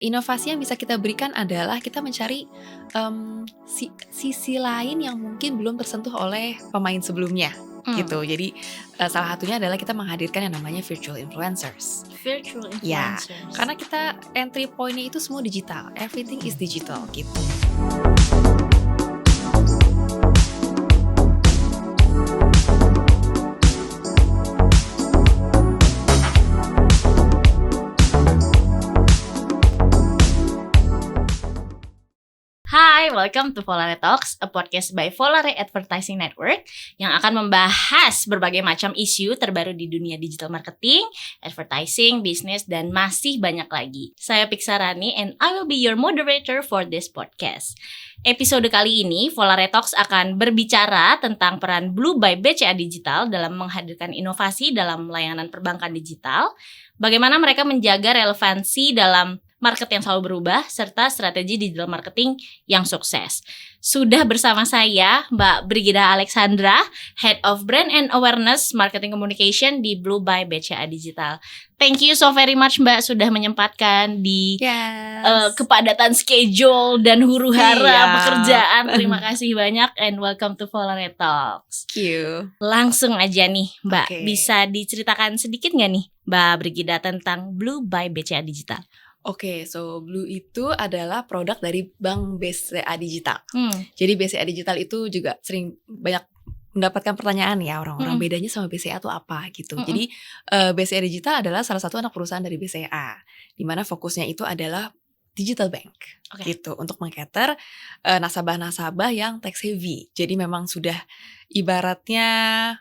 Inovasi yang bisa kita berikan adalah kita mencari, sisi lain yang mungkin belum tersentuh oleh pemain sebelumnya, gitu. Jadi, salah satunya adalah kita menghadirkan yang namanya virtual influencers. Virtual Ya, influencers. karena kita entry point-nya itu semua digital, everything is digital, gitu. Hi, welcome to Volare Talks, a podcast by Volare Advertising Network yang akan membahas berbagai macam isu terbaru di dunia digital marketing, advertising, bisnis, dan masih banyak lagi. Saya Piksarani and I will be your moderator for this podcast. Episode kali ini, Volare Talks akan berbicara tentang peran Blue by BCA Digital dalam menghadirkan inovasi dalam layanan perbankan digital, bagaimana mereka menjaga relevansi dalam market yang selalu berubah, serta strategi digital marketing yang sukses. Sudah bersama saya Mbak Brigida Alexandra, Head of Brand and Awareness Marketing Communication di Blue by BCA Digital. Thank you so very much Mbak sudah menyempatkan di kepadatan schedule dan huru-hara pekerjaan. Terima kasih banyak and welcome to Volare Talks. Thank you. Langsung aja nih Mbak, Okay. Bisa diceritakan sedikit nggak nih Mbak Brigida tentang Blue by BCA Digital? Oke, so Blue itu adalah produk dari Bank BCA Digital. Hmm. Jadi BCA Digital itu juga sering banyak mendapatkan pertanyaan ya orang-orang, bedanya sama BCA itu apa gitu. Jadi BCA Digital adalah salah satu anak perusahaan dari BCA, di mana fokusnya itu adalah digital bank, gitu, untuk meng-cater nasabah-nasabah yang tech heavy. Jadi memang sudah ibaratnya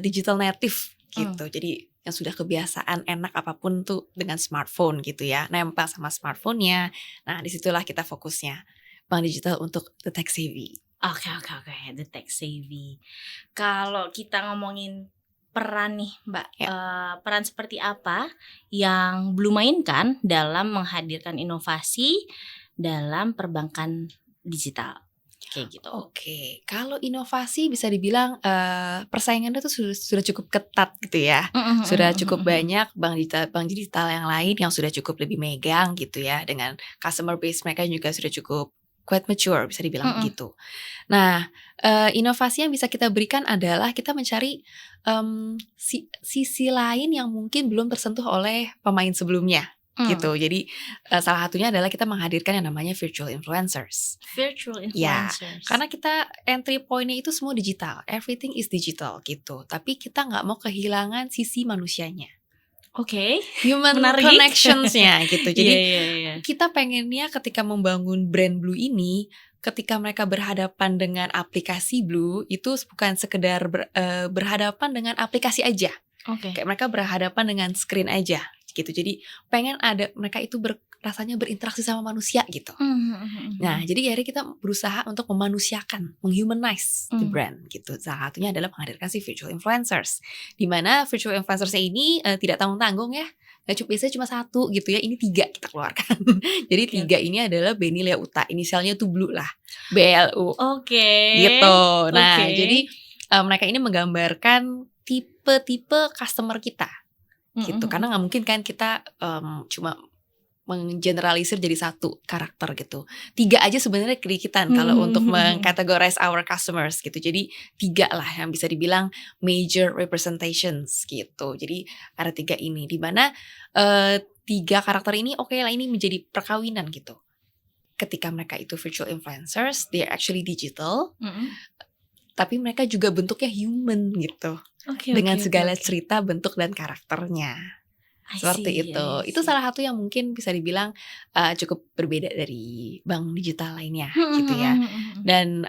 digital native gitu. Jadi yang sudah kebiasaan enak apapun tuh dengan smartphone gitu ya, nempel sama smartphone-nya. Nah, disitulah kita fokusnya, bank digital untuk the tech savvy. Oke, the tech savvy. Kalau kita ngomongin peran nih Mbak, peran seperti apa yang Blue mainkan dalam menghadirkan inovasi dalam perbankan digital? Kayak gitu. Oke, kalau inovasi bisa dibilang persaingannya tuh sudah cukup ketat gitu ya. Sudah cukup banyak bank digital yang lain yang sudah cukup lebih megang gitu ya, dengan customer base mereka juga sudah cukup quite mature bisa dibilang begitu. Nah, inovasi yang bisa kita berikan adalah kita mencari sisi lain yang mungkin belum tersentuh oleh pemain sebelumnya. Gitu. Jadi salah satunya adalah kita menghadirkan yang namanya virtual influencers. Virtual Ya, influencers. karena kita entry point-nya itu semua digital, everything is digital gitu. Tapi kita nggak mau kehilangan sisi manusianya. Oke. Human Menarik. connections-nya gitu. Jadi Yeah. kita pengennya ketika membangun brand Blue ini, ketika mereka berhadapan dengan aplikasi Blue, itu bukan sekedar berhadapan dengan aplikasi aja. Kayak mereka berhadapan dengan screen aja gitu. Jadi pengen ada mereka itu rasanya berinteraksi sama manusia gitu. Nah, jadi akhirnya kita berusaha untuk memanusiakan, menghumanize the brand gitu. Salah satunya adalah menghadirkan si virtual influencers. Di mana virtual influencers ini tidak tanggung-tanggung ya. Biasanya cuma satu gitu ya. Ini 3 kita keluarkan. Jadi 3 ini adalah Benny Leuta. Inisialnya tuh Blue lah. BLU. Gitu. Nah, jadi mereka ini menggambarkan tipe-tipe customer kita. Gitu. Karena nggak mungkin kan kita cuma menggeneralisir jadi satu karakter gitu. 3 aja sebenarnya kedikitan kalau untuk mengcategorize our customers gitu. Jadi 3 lah yang bisa dibilang major representations gitu. Jadi ada 3 ini, di mana 3 karakter ini oke lah, ini menjadi perkawinan gitu. Ketika mereka itu virtual influencers, they are actually digital, tapi mereka juga bentuknya human gitu. Dengan segala cerita, bentuk dan karakternya. Seperti itu. Itu salah satu yang mungkin bisa dibilang cukup berbeda dari bank digital lainnya gitu ya. Dan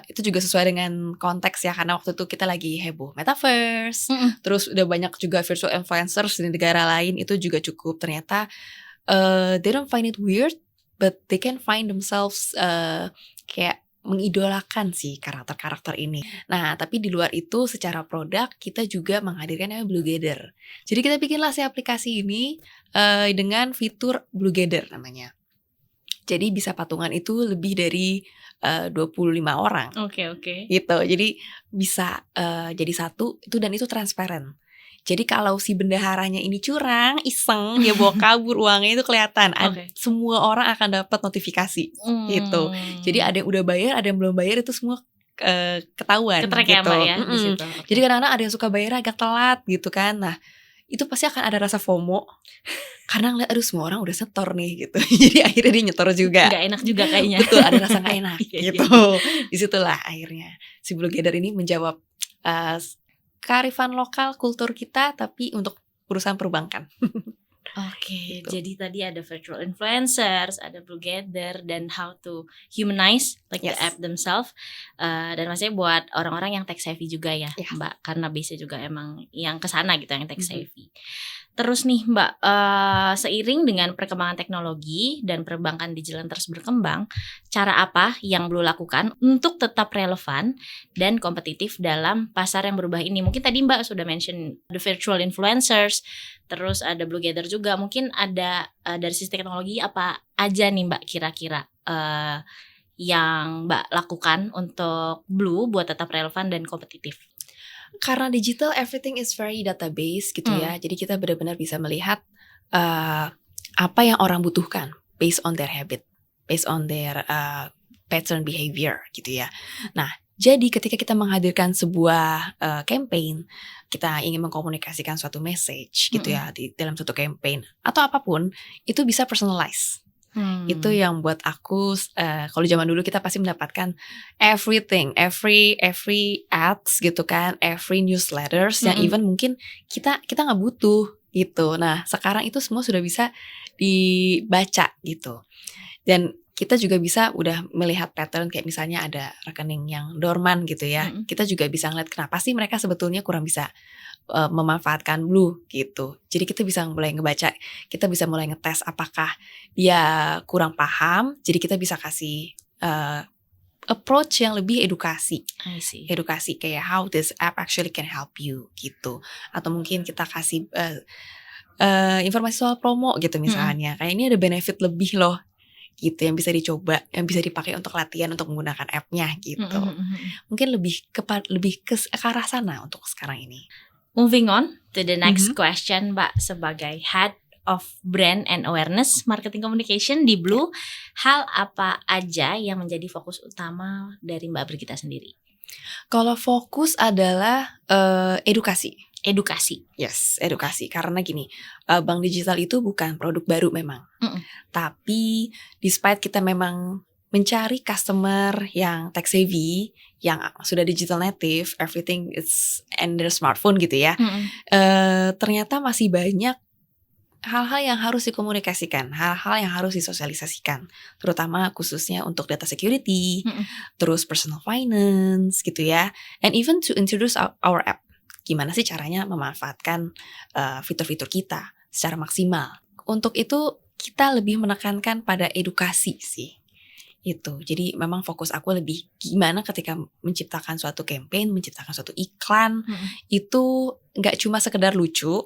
itu juga sesuai dengan konteks ya, karena waktu itu kita lagi heboh metaverse. Terus udah banyak juga virtual influencers di negara lain, itu juga cukup ternyata they don't find it weird, but they can find themselves kayak mengidolakan sih karakter-karakter ini. Nah, tapi di luar itu secara produk kita juga menghadirkan namanya Blue Gather. Jadi kita bikinlah si aplikasi ini dengan fitur Blue Gather namanya. Jadi bisa patungan itu lebih dari 25 orang. Oke. Gitu. Jadi bisa jadi satu itu, dan itu transparan. Jadi kalau si bendaharanya ini curang, iseng, dia bawa kabur uangnya itu kelihatan. Semua orang akan dapat notifikasi gitu. Jadi ada yang udah bayar, ada yang belum bayar, itu semua ketahuan Ketrek gitu. Ya, Mbak, ya, di situ. Jadi kadang-kadang ada yang suka bayar agak telat gitu kan. Nah, itu pasti akan ada rasa FOMO karena ngeliat aduh semua orang udah setor nih gitu. Jadi akhirnya dia nyetor juga. Gak enak juga kayaknya. Betul, ada rasa gak enak gitu. Disitulah akhirnya si Blue Gather ini menjawab kearifan lokal kultur kita tapi untuk perusahaan perbankan. Gitu. Jadi tadi ada virtual influencers, ada Blue Gather, dan how to humanize like the app themselves. Dan maksudnya buat orang-orang yang tech savvy juga ya, Mbak, karena base juga emang yang kesana gitu, yang tech savvy. Terus nih Mbak, seiring dengan perkembangan teknologi dan perbankan digital terus berkembang, cara apa yang Blue lakukan untuk tetap relevan dan kompetitif dalam pasar yang berubah ini? Mungkin tadi Mbak sudah mention the virtual influencers, terus ada Blue Gather juga. Mungkin ada dari sisi teknologi apa aja nih Mbak kira-kira yang Mbak lakukan untuk Blue buat tetap relevan dan kompetitif? Karena digital everything is very database gitu ya. Jadi kita benar-benar bisa melihat apa yang orang butuhkan based on their habit, based on their pattern behavior gitu ya. Nah, jadi ketika kita menghadirkan sebuah campaign, kita ingin mengkomunikasikan suatu message gitu ya di dalam suatu campaign atau apapun, itu bisa personalize. Itu yang buat aku kalau zaman dulu kita pasti mendapatkan everything, every ads gitu kan, every newsletters yang even mungkin kita nggak butuh gitu. Nah sekarang itu semua sudah bisa dibaca gitu, dan kita juga bisa udah melihat pattern kayak misalnya ada rekening yang dorman gitu ya. Kita juga bisa ngeliat kenapa sih mereka sebetulnya kurang bisa memanfaatkan Blue gitu. Jadi kita bisa mulai ngebaca, kita bisa mulai ngetes apakah dia kurang paham. Jadi kita bisa kasih approach yang lebih edukasi. Edukasi kayak how this app actually can help you gitu. Atau mungkin kita kasih informasi soal promo gitu misalnya. Kayak ini ada benefit lebih loh gitu yang bisa dicoba, yang bisa dipakai untuk latihan untuk menggunakan app-nya gitu. Mungkin lebih ke arah sana untuk sekarang ini. Moving on to the next question, Mbak, sebagai Head of Brand and Awareness Marketing Communication di Blue, hal apa aja yang menjadi fokus utama dari Mbak Brigita sendiri? Kalau fokus adalah edukasi. Yes, edukasi. Karena gini, bank digital itu bukan produk baru memang. Tapi despite kita memang mencari customer yang tech savvy, yang sudah digital native, everything is in their smartphone gitu ya. Ternyata masih banyak hal-hal yang harus dikomunikasikan, hal-hal yang harus disosialisasikan, terutama khususnya untuk data security, terus personal finance gitu ya, and even to introduce our app. Gimana sih caranya memanfaatkan fitur-fitur kita secara maksimal. Untuk itu kita lebih menekankan pada edukasi sih. Itu. Jadi memang fokus aku lebih gimana ketika menciptakan suatu campaign, menciptakan suatu iklan, itu gak cuma sekedar lucu,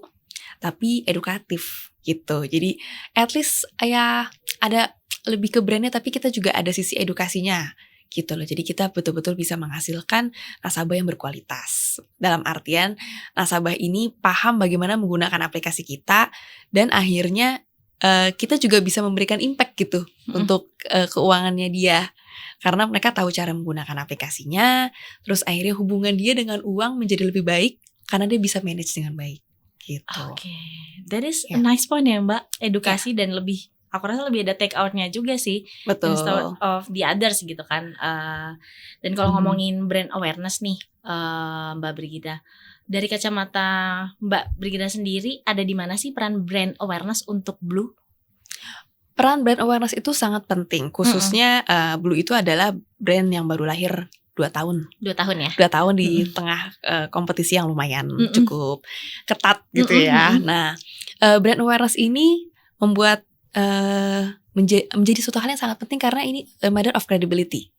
tapi edukatif gitu. Jadi at least ya ada lebih ke brandnya, tapi kita juga ada sisi edukasinya gitu loh. Jadi kita betul-betul bisa menghasilkan nasabah yang berkualitas. Dalam artian nasabah ini paham bagaimana menggunakan aplikasi kita, dan akhirnya kita juga bisa memberikan impact gitu untuk keuangannya dia. Karena mereka tahu cara menggunakan aplikasinya, terus akhirnya hubungan dia dengan uang menjadi lebih baik karena dia bisa manage dengan baik gitu. That is a nice point ya Mbak. Edukasi dan lebih, aku rasa lebih ada take outnya juga sih. Betul. Instead of the others gitu kan. Dan kalau ngomongin brand awareness nih Mbak Brigita, dari kacamata Mbak Brigita sendiri, ada di mana sih peran brand awareness untuk Blue? Peran brand awareness itu sangat penting, khususnya Blue itu adalah brand yang baru lahir 2 tahun. 2 tahun ya? 2 tahun di tengah kompetisi yang lumayan cukup ketat gitu ya. Nah, brand awareness ini membuat menjadi suatu hal yang sangat penting karena ini a matter of credibility.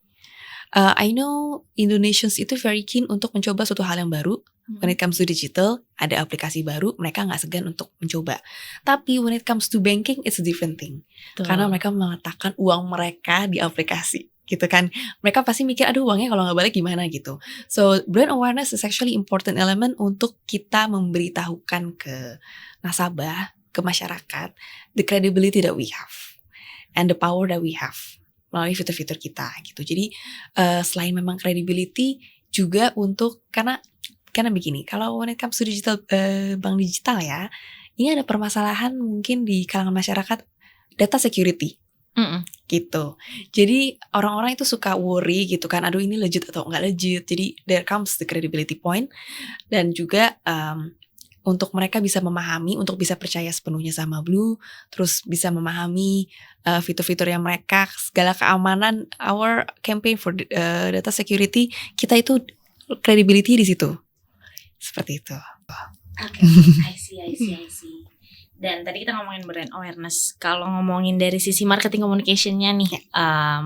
I know Indonesians itu very keen untuk mencoba suatu hal yang baru. When it comes to digital, ada aplikasi baru, mereka gak segan untuk mencoba. Tapi when it comes to banking, it's a different thing. Karena mereka meletakkan uang mereka di aplikasi gitu kan. Mereka pasti mikir, aduh uangnya kalau nggak balik gimana gitu. So brand awareness is actually important element untuk kita memberitahukan ke nasabah, ke masyarakat, the credibility that we have and the power that we have melalui fitur-fitur kita gitu. Jadi selain memang credibility juga untuk karena begini, kalau when it comes to digital, bank digital ya, ini ada permasalahan mungkin di kalangan masyarakat data security. Gitu. Jadi orang-orang itu suka worry gitu kan, aduh ini legit atau nggak legit. Jadi there comes the credibility point. Dan juga untuk mereka bisa memahami, untuk bisa percaya sepenuhnya sama Blue, terus bisa memahami fitur-fitur yang mereka, segala keamanan, our campaign for data security, kita itu credibility di situ. Seperti itu. Oke, I see. Dan tadi kita ngomongin brand awareness. Kalau ngomongin dari sisi marketing communication-nya nih,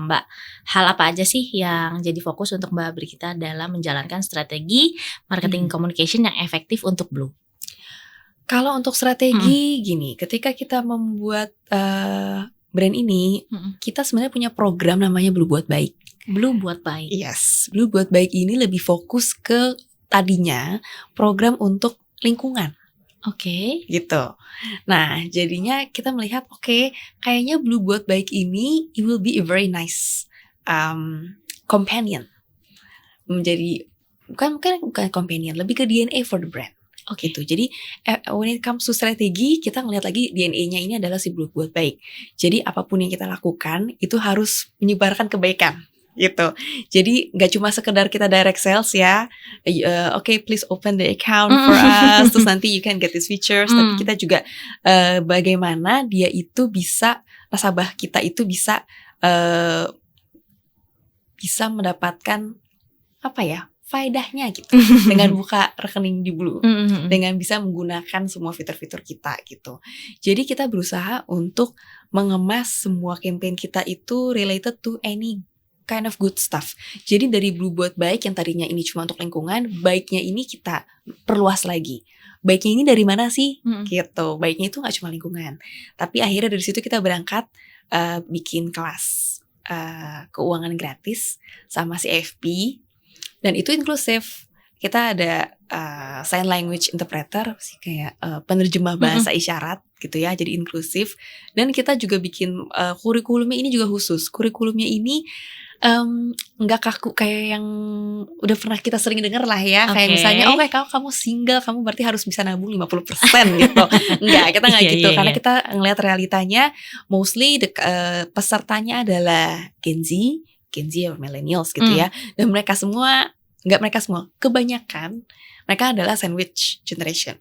Mbak, hal apa aja sih yang jadi fokus untuk Mbak Brigita dalam menjalankan strategi marketing communication yang efektif untuk Blue? Kalau untuk strategi gini, ketika kita membuat brand ini, kita sebenarnya punya program namanya Blue Buat Baik. Blue Buat Baik. Yes, Blue Buat Baik ini lebih fokus ke tadinya program untuk lingkungan. Oke. Gitu. Nah, jadinya kita melihat kayaknya Blue Buat Baik ini it will be a very nice companion. Menjadi bukan companion, lebih ke DNA for the brand. Gitu. Jadi when it comes to strategi, kita ngelihat lagi DNA-nya ini adalah si Blue Buat Baik. Jadi apapun yang kita lakukan itu harus menyebarkan kebaikan. Gitu. Jadi gak cuma sekedar kita direct sales ya, please open the account for us, terus nanti you can get these features, tapi kita juga bagaimana dia itu bisa, nasabah kita itu bisa mendapatkan faedahnya gitu dengan buka rekening di Blue, dengan bisa menggunakan semua fitur-fitur kita gitu. Jadi kita berusaha untuk mengemas semua campaign kita itu related to any kind of good stuff. Jadi dari Blue Buat Baik yang tadinya ini cuma untuk lingkungan, baiknya ini kita perluas lagi. Baiknya ini dari mana sih? Gitu. Baiknya itu gak cuma lingkungan. Tapi akhirnya dari situ kita berangkat bikin kelas keuangan gratis sama si FP. Dan itu inklusif. Kita ada sign language interpreter, kayak penerjemah bahasa isyarat gitu ya, jadi inklusif. Dan kita juga bikin kurikulumnya ini juga khusus. Kurikulumnya ini nggak kaku kayak yang udah pernah kita sering dengar lah ya. Kayak misalnya kalau kamu single, kamu berarti harus bisa nabung 50% gitu. Enggak, kita nggak gitu. Karena kita ngelihat realitanya, mostly pesertanya adalah Gen Z atau millennials gitu ya. Dan kebanyakan mereka adalah sandwich generation.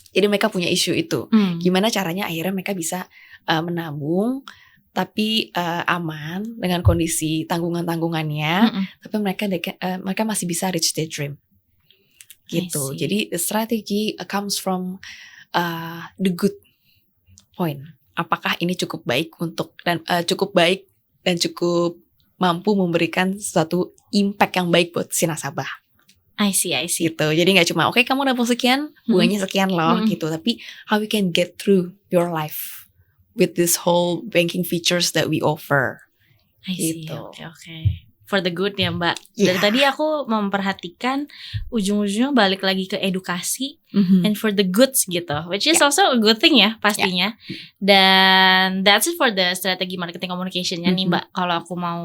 Jadi mereka punya isu itu. Gimana caranya akhirnya mereka bisa menabung tapi aman dengan kondisi tanggungannya, tapi mereka masih bisa reach their dream. Gitu. Jadi the strategy comes from the good point. Apakah ini cukup baik dan cukup mampu memberikan suatu impact yang baik buat si nasabah. I see. Gitu. Jadi gak cuma kamu nabung sekian, bunganya sekian loh gitu. Tapi how we can get through your life with this whole banking features that we offer. I see. Gitu. Okay. For the good ya Mbak. Dari tadi aku memperhatikan ujung-ujungnya balik lagi ke edukasi and for the goods gitu, which is also a good thing ya pastinya. Dan that's it for the strategi marketing communication-nya nih Mbak. Kalau aku mau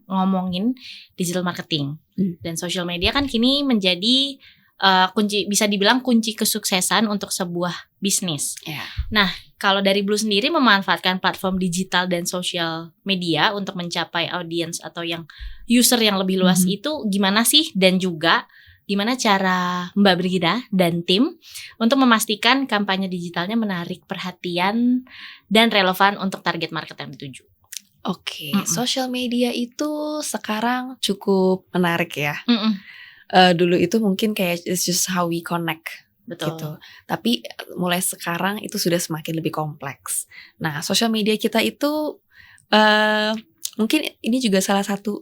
ngomongin digital marketing dan social media kan kini menjadi kunci, bisa dibilang kunci kesuksesan untuk sebuah bisnis. Nah, kalau dari Blue sendiri memanfaatkan platform digital dan social media untuk mencapai audiens atau yang user yang lebih luas itu gimana sih? Dan juga gimana cara Mbak Brigida dan tim untuk memastikan kampanye digitalnya menarik perhatian dan relevan untuk target market yang dituju? Social media itu sekarang cukup menarik ya. Dulu itu mungkin kayak it's just how we connect. Betul. Gitu. Tapi mulai sekarang itu sudah semakin lebih kompleks. Nah, social media kita itu mungkin ini juga salah satu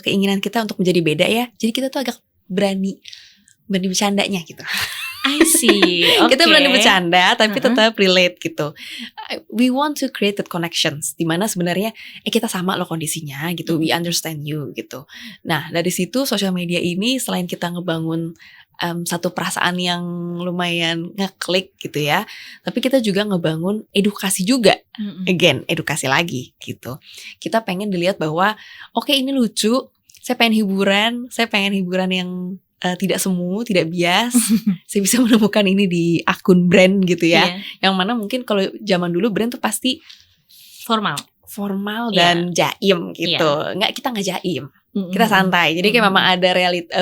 keinginan kita untuk menjadi beda ya. Jadi kita tuh agak berani bercandanya gitu. I see. Kita berani bercanda tapi tetap relate gitu. We want to create that connections di mana sebenarnya kita sama loh kondisinya gitu. We understand you gitu. Nah, dari situ sosial media ini selain kita ngebangun satu perasaan yang lumayan ngeklik gitu ya, tapi kita juga ngebangun edukasi juga. Again, edukasi lagi gitu. Kita pengen dilihat bahwa oke, ini lucu, saya pengen hiburan yang tidak semu, tidak bias. Saya bisa menemukan ini di akun brand gitu ya. Yang mana mungkin kalau zaman dulu brand tuh pasti formal dan jaim gitu. Kita nggak jaim. Kita santai. Jadi kayak memang ada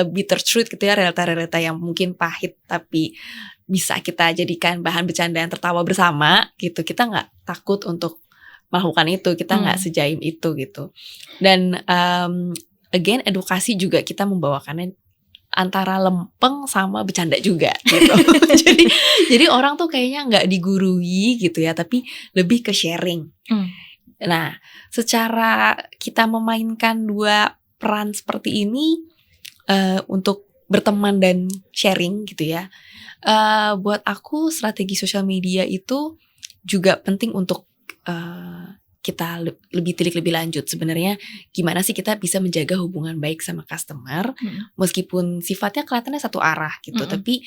bitter truth gitu ya, realita-realita yang mungkin pahit tapi bisa kita jadikan bahan bercandaan tertawa bersama gitu. Kita nggak takut untuk melakukan itu. Kita nggak sejaim itu gitu. Dan again, edukasi juga kita membawakannya antara lempeng sama bercanda juga gitu. jadi orang tuh kayaknya nggak digurui gitu ya, tapi lebih ke sharing. Nah, secara kita memainkan dua peran seperti ini untuk berteman dan sharing gitu ya. Buat aku strategi sosial media itu juga penting untuk kita lebih tilik lebih lanjut. Sebenarnya gimana sih kita bisa menjaga hubungan baik sama customer meskipun sifatnya kelihatannya satu arah gitu, tapi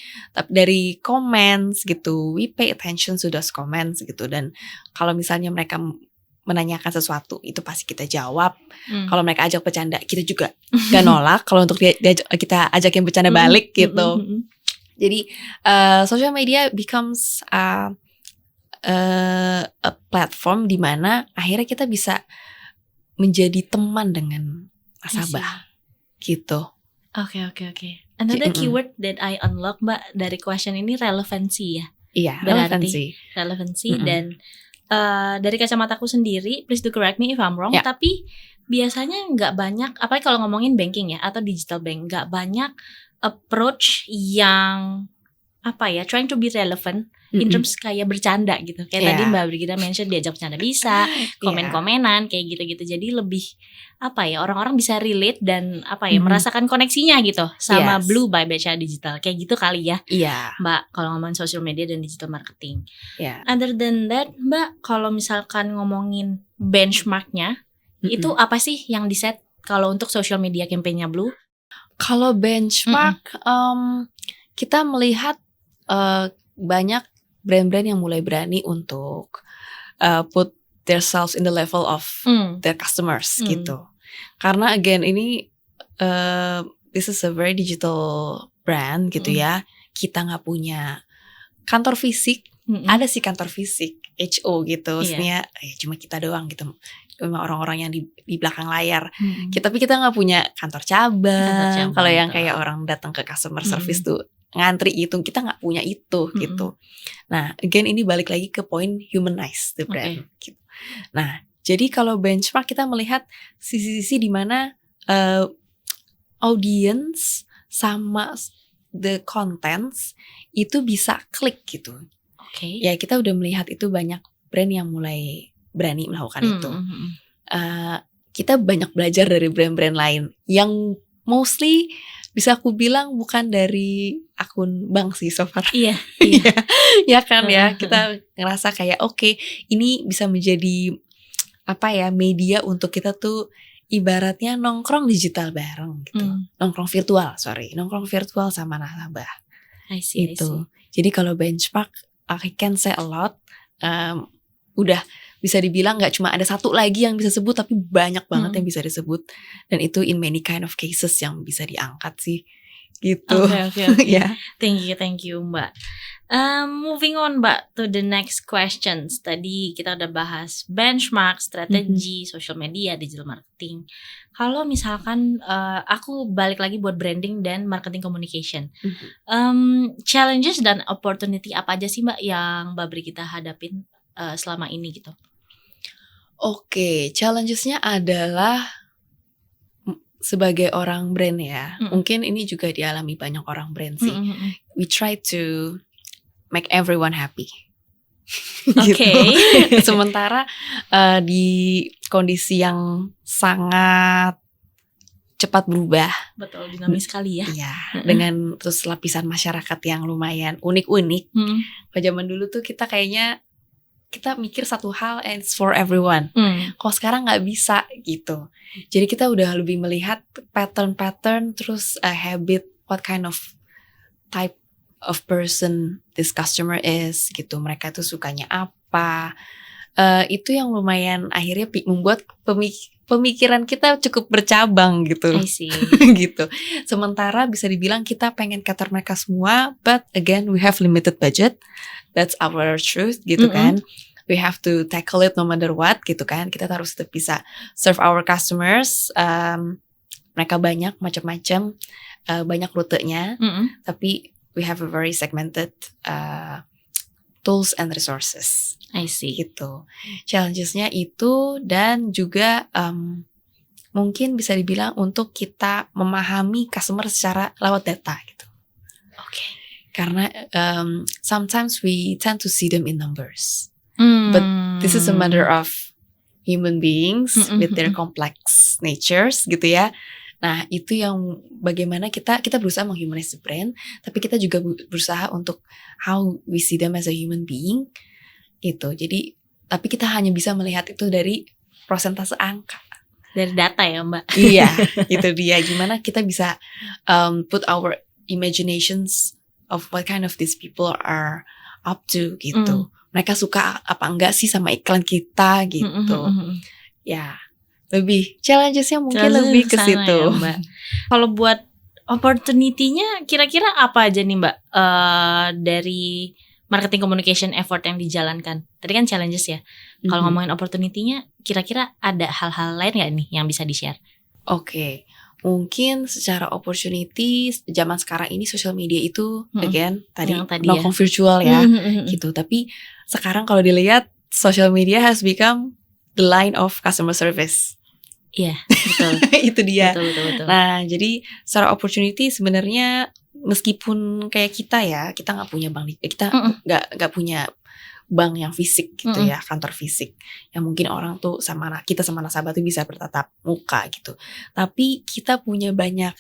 dari comments gitu, we pay attention to those comments gitu. Dan kalau misalnya mereka menanyakan sesuatu itu pasti kita jawab. Kalau mereka ajak bercanda kita juga gak nolak kalau untuk kita ajakin bercanda balik gitu. Jadi social media becomes a platform di mana akhirnya kita bisa menjadi teman dengan nasabah gitu. Oke. Another keyword that I unlock Mbak dari question ini relevansi ya. Iya, relevansi dan dari kacamataku sendiri, please do correct me if I'm wrong, tapi biasanya nggak banyak, apalagi kalau ngomongin banking ya atau digital bank, nggak banyak approach yang trying to be relevant in terms kayak bercanda gitu. Kayak tadi Mbak Brigida mention diajak bercanda bisa, komen-komenan kayak gitu-gitu. Jadi lebih orang-orang bisa relate dan merasakan koneksinya gitu sama Blue by BCA Digital. Kayak gitu kali ya. Mbak, kalau ngomongin social media dan digital marketing. Other than that, Mbak, kalau misalkan ngomongin benchmarknya, itu apa sih yang di-set kalau untuk social media campaign-nya Blue? Kalau benchmark kita melihat banyak brand-brand yang mulai berani untuk put themselves in the level of their customers gitu. Karena again ini this is a very digital brand gitu ya. Kita nggak punya kantor fisik. Ada sih kantor fisik HO gitu. Maksudnya cuma kita doang gitu. Cuma orang-orang yang di belakang layar. Tapi kita nggak punya kantor cabang. Kalau yang kayak orang datang ke customer service tuh ngantri itu, kita nggak punya itu gitu. Nah, again ini balik lagi ke point humanize the brand. Gitu. Nah, jadi kalau benchmark kita melihat sisi-sisi di mana audience sama the contents itu bisa klik gitu. Ya kita udah melihat itu banyak brand yang mulai berani melakukan itu. Kita banyak belajar dari brand-brand lain yang mostly bisa aku bilang bukan dari akun bank sih so far. Iya. Ya kan ya, kita ngerasa kayak oke, ini bisa menjadi media untuk kita tuh ibaratnya nongkrong digital bareng gitu. Nongkrong virtual sama nasabah. I see. Jadi kalau benchmark I can say a lot. Udah bisa dibilang gak cuma ada satu lagi yang bisa sebut, tapi banyak banget yang bisa disebut. Dan itu in many kind of cases yang bisa diangkat sih gitu. Oke. Thank you Mbak. Moving on Mbak to the next questions. Tadi kita udah bahas benchmark, strategi, social media, digital marketing. Kalau misalkan aku balik lagi buat branding dan marketing communication, challenges dan opportunity apa aja sih Mbak yang Mbak Brigida hadapin selama ini gitu? Oke, challenges-nya adalah sebagai orang brand ya. Mungkin ini juga dialami banyak orang brand sih. We try to make everyone happy. Gitu. Sementara di kondisi yang sangat cepat berubah. Betul, dinamis sekali ya. Iya, dengan terus lapisan masyarakat yang lumayan unik-unik. Pada zaman dulu tuh kita kayaknya kita mikir satu hal and it's for everyone. Kok sekarang nggak bisa gitu. Jadi kita udah lebih melihat pattern terus habit, what kind of type of person this customer is gitu. Mereka tuh sukanya apa. Itu yang lumayan akhirnya membuat pemikiran kita cukup bercabang gitu. I see. Gitu. Sementara bisa dibilang kita pengen cater mereka semua, but again we have limited budget. That's our truth gitu kan. We have to tackle it no matter what gitu kan. Kita harus tetap bisa serve our customers. Mereka banyak macam-macam, banyak rutenya. Tapi we have a very segmented tools and resources. I see. Gitu. Challenges-nya itu dan juga mungkin bisa dibilang untuk kita memahami customer secara lewat data gitu. Okay. Karena sometimes we tend to see them in numbers, but this is a matter of human beings with their complex natures gitu ya. Nah itu yang bagaimana kita berusaha menghumanize the brand, tapi kita juga berusaha untuk how we see them as a human being gitu. Jadi tapi kita hanya bisa melihat itu dari prosentase angka. Dari data ya Mbak. Iya, itu dia. Gimana kita bisa put our imaginations of what kind of these people are up to gitu. Mereka suka apa enggak sih sama iklan kita gitu. Ya, lebih challenges-nya mungkin lebih ke situ. Ya, Mbak. Kalau buat opportunity-nya kira-kira apa aja nih Mbak dari marketing communication effort yang dijalankan? Tadi kan challenges ya. Kalau ngomongin opportunity-nya kira-kira ada hal-hal lain gak nih yang bisa di-share? Oke. Mungkin secara opportunity zaman sekarang ini social media itu again tadi melakukan virtual ya gitu. Tapi sekarang kalau dilihat social media has become the line of customer service. Iya, betul. Itu dia. Betul. Nah, jadi secara opportunity sebenarnya meskipun kayak kita nggak punya bank, kita nggak punya bank yang fisik gitu ya, kantor fisik yang mungkin orang tuh kita sama nasabah tuh bisa bertatap muka gitu. Tapi kita punya banyak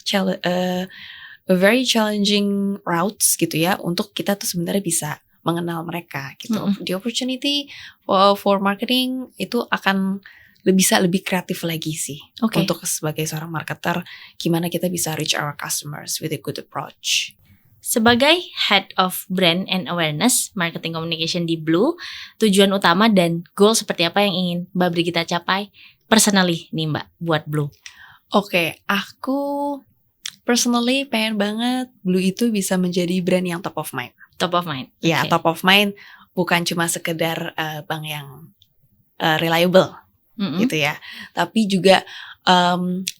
very challenging routes gitu ya untuk kita tuh sebenarnya bisa mengenal mereka gitu. The opportunity for marketing itu akan bisa lebih kreatif lagi sih. Untuk sebagai seorang marketer, gimana kita bisa reach our customers with a good approach. Sebagai Head of Brand and Awareness Marketing Communication di Blue, tujuan utama dan goal seperti apa yang ingin Mbak Brigita capai personally nih Mbak buat Blue? Oke, aku personally pengen banget Blue itu bisa menjadi brand yang top of mind. Top of mind? Ya, top of mind bukan cuma sekedar bank yang reliable gitu ya. Tapi juga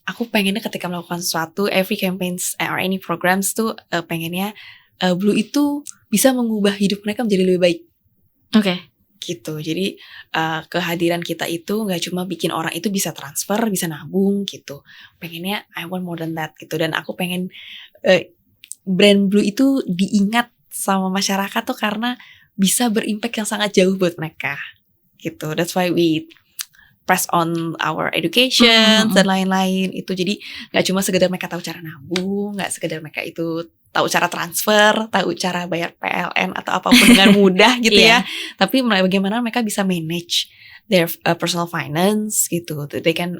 aku pengennya ketika melakukan sesuatu, every campaigns or any programs tuh pengennya Blue itu bisa mengubah hidup mereka menjadi lebih baik. Gitu. Jadi kehadiran kita itu nggak cuma bikin orang itu bisa transfer, bisa nabung gitu. Pengennya I want more than that gitu. Dan aku pengen brand Blue itu diingat sama masyarakat tuh karena bisa berimpact yang sangat jauh buat mereka. Gitu. That's why we press on our education dan lain-lain itu. Jadi nggak cuma sekedar mereka tahu cara nabung, nggak sekedar mereka itu tahu cara transfer, tahu cara bayar PLN atau apapun dengan mudah gitu ya. Tapi bagaimana mereka bisa manage their personal finance gitu. They can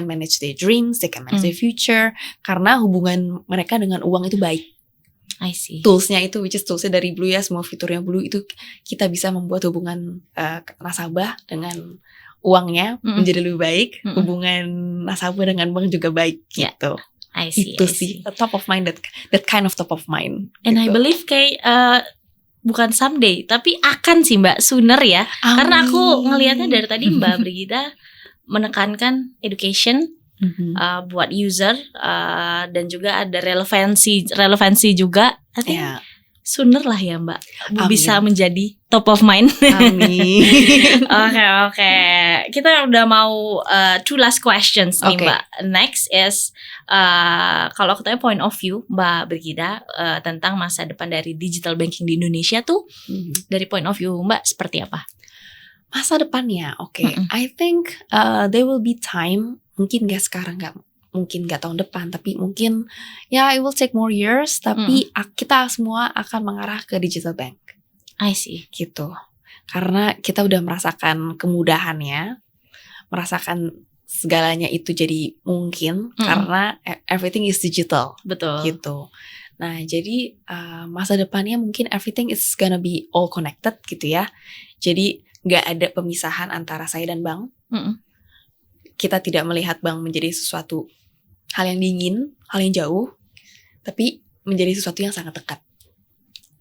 manage their dreams, they can manage their future karena hubungan mereka dengan uang itu baik. I see. Toolsnya itu, which is toolsnya dari Blue ya, semua fiturnya Blue itu kita bisa membuat hubungan nasabah dengan uangnya menjadi lebih baik, hubungan nasabah dengan bank juga baik gitu. I see. Itu sih top of mind, that kind of top of mind. And gitu. I believe kayak bukan someday, tapi akan sih Mbak, sooner ya. Amin. Karena aku ngelihatnya dari tadi Mbak Brigita menekankan education buat user dan juga ada relevansi juga. I think sooner lah ya Mbak bisa menjadi top of mind. Amin. Oke. Kita udah mau two last questions nih Mbak. Next is kalau katanya point of view Mbak Brigita tentang masa depan dari digital banking di Indonesia tuh dari point of view Mbak seperti apa? Masa depannya, I think there will be time, mungkin gak sekarang, gak mungkin gak tahun depan, tapi mungkin it will take more years, tapi kita semua akan mengarah ke digital bank. I see. Gitu. Karena kita udah merasakan kemudahannya, merasakan segalanya itu jadi mungkin karena everything is digital. Betul. Gitu. Nah, jadi masa depannya mungkin everything is gonna be all connected gitu ya. Jadi gak ada pemisahan antara saya dan bank. Kita tidak melihat bank menjadi sesuatu hal yang dingin, hal yang jauh, tapi menjadi sesuatu yang sangat dekat.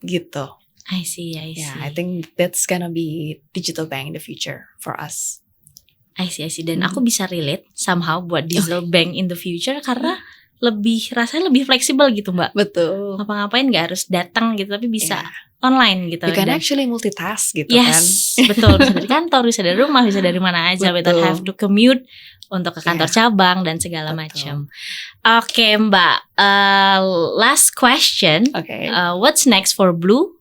Gitu. I see. Yeah, I think that's gonna be digital bank in the future for us. I see. Dan aku bisa relate somehow buat digital bank in the future karena rasanya lebih fleksibel gitu Mbak. Betul. Ngapa-ngapain gak harus datang gitu, tapi bisa online gitu. You can actually multitask gitu kan. Yes, betul. Bisa dari kantor, bisa dari rumah, bisa dari mana aja. Without have to commute untuk ke kantor cabang dan segala macam. Oke Mbak, last question. What's next for Blue?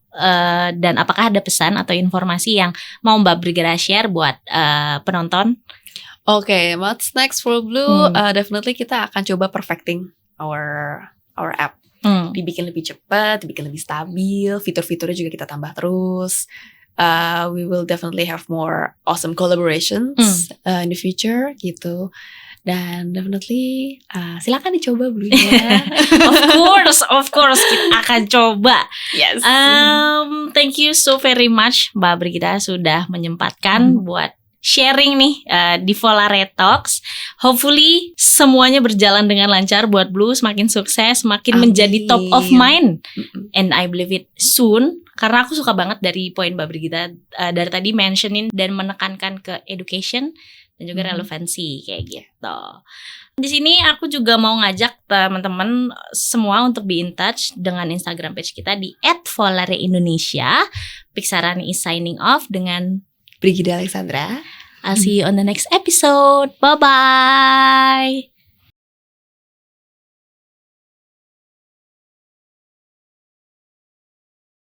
Dan apakah ada pesan atau informasi yang mau Mbak Brigida share buat penonton? What's next for Blue? Definitely kita akan coba perfecting our app. Dibikin lebih cepat, dibikin lebih stabil, fitur-fiturnya juga kita tambah terus. We will definitely have more awesome collaborations in the future gitu. Dan definitely silakan dicoba Blue-nya. Of course kita akan coba. Yes. Thank you so very much Mbak Brigida sudah menyempatkan buat sharing nih di Volare Talks. Hopefully semuanya berjalan dengan lancar buat Blue, semakin sukses, semakin menjadi top of mind. And I believe it soon. Karena aku suka banget dari poin Mbak Brigida dari tadi mentionin dan menekankan ke education dan juga relevansi kayak gitu. Di sini aku juga mau ngajak teman-teman semua untuk be in touch dengan Instagram page kita di @VolareIndonesia. Piksarani is signing off dengan Brigida Alexandra. I'll see you on the next episode. Bye-bye.